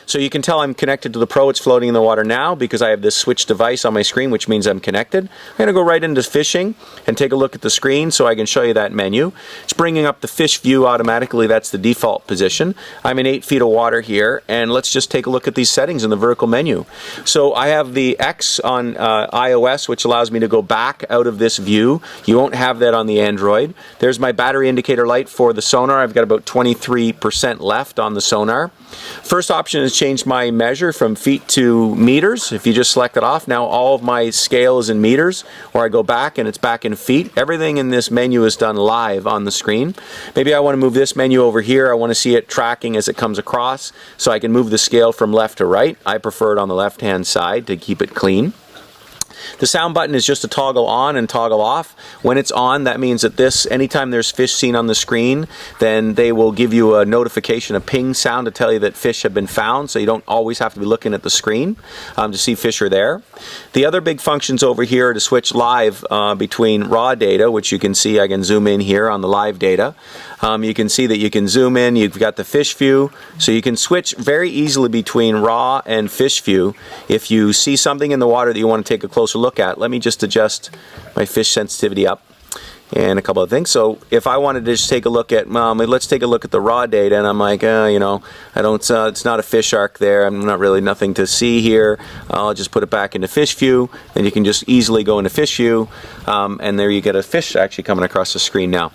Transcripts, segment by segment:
So you can tell I'm connected to the Pro. It's floating in the water now because I have this switch device on my screen, which means I'm connected. I'm going to go right into fishing and take a look at the screen so I can show you that menu. It's bringing up the fish view automatically. That's the default position. I'm in 8 feet of water here, and let's just take a look at these settings in the vertical menu. So I have the X on iOS, which allows me to go back out of this view. You won't have that on the Android. There's my battery indicator light for the sonar. I've got about 23% left on the sonar. First option is change my measure from feet to meters. If you just select it off, now all of my scale is in meters, or I go back and it's back in feet. Everything in this menu is done live on the screen. Maybe I want to move this menu over here. I want to see it tracking as it comes across, so I can move the scale from left to right. I prefer it on the left-hand side to keep it clean. The sound button is just to toggle on and toggle off. When it's on, that means that anytime there's fish seen on the screen, then they will give you a notification, a ping sound to tell you that fish have been found, so you don't always have to be looking at the screen to see fish are there. The other big functions over here are to switch live between raw data, which you can see. I can zoom in here on the live data. You can see that you can zoom in. You've got the fish view, so you can switch very easily between raw and fish view. If you see something in the water that you want to take a closer look at, let me just adjust my fish sensitivity up and a couple of things. So if I wanted to just take a look at, let's take a look at the raw data, and I'm like, you know, I don't, it's not a fish arc there. I'm not really nothing to see here. I'll just put it back into fish view, and you can just easily go into fish view, and there you get a fish actually coming across the screen now.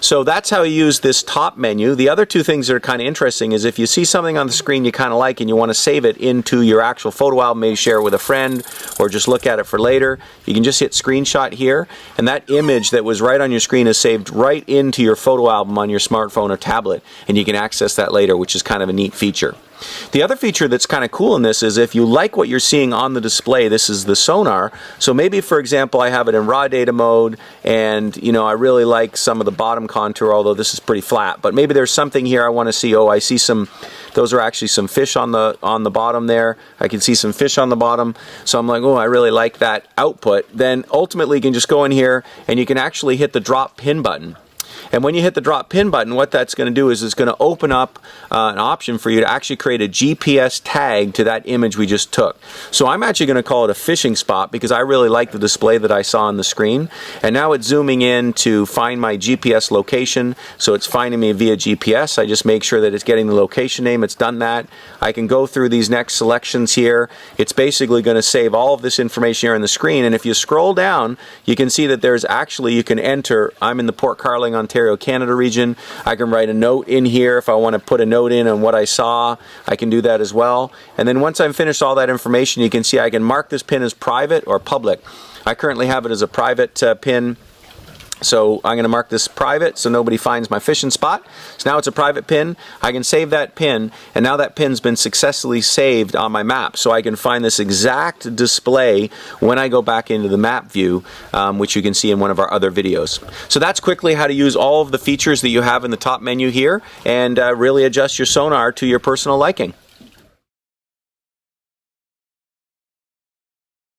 So that's how you use this top menu. The other two things that are kind of interesting is if you see something on the screen you kind of like and you want to save it into your actual photo album, maybe share it with a friend or just look at it for later, you can just hit screenshot here, and that image that was right on your screen is saved right into your photo album on your smartphone or tablet, and you can access that later, which is kind of a neat feature. The other feature that's kind of cool in this is if you like what you're seeing on the display, this is the sonar. So maybe, for example, I have it in raw data mode, and you know, I really like some of the bottom contour, although this is pretty flat. But maybe there's something here I want to see. Oh, I see some, those are actually some fish on the bottom there. I can see some fish on the bottom. So I'm like, oh, I really like that output. Then ultimately you can just go in here and you can actually hit the drop pin button. And when you hit the drop pin button, what that's going to do is it's going to open up an option for you to actually create a GPS tag to that image we just took. So I'm actually going to call it a fishing spot because I really like the display that I saw on the screen. And now it's zooming in to find my GPS location. So it's finding me via GPS. I just make sure that it's getting the location name. It's done that. I can go through these next selections here. It's basically going to save all of this information here on the screen. And if you scroll down, you can see that there's actually, you can enter, I'm in the Port Carling, Ontario, Canada region. I can write a note in here if I want to put a note in on what I saw. I can do that as well. And then once I've finished all that information, you can see I can mark this pin as private or public. I currently have it as a private pin. So I'm going to mark this private so nobody finds my fishing spot. So now it's a private pin. I can save that pin, and now that pin's been successfully saved on my map. So I can find this exact display when I go back into the map view, which you can see in one of our other videos. So that's quickly how to use all of the features that you have in the top menu here and really adjust your sonar to your personal liking.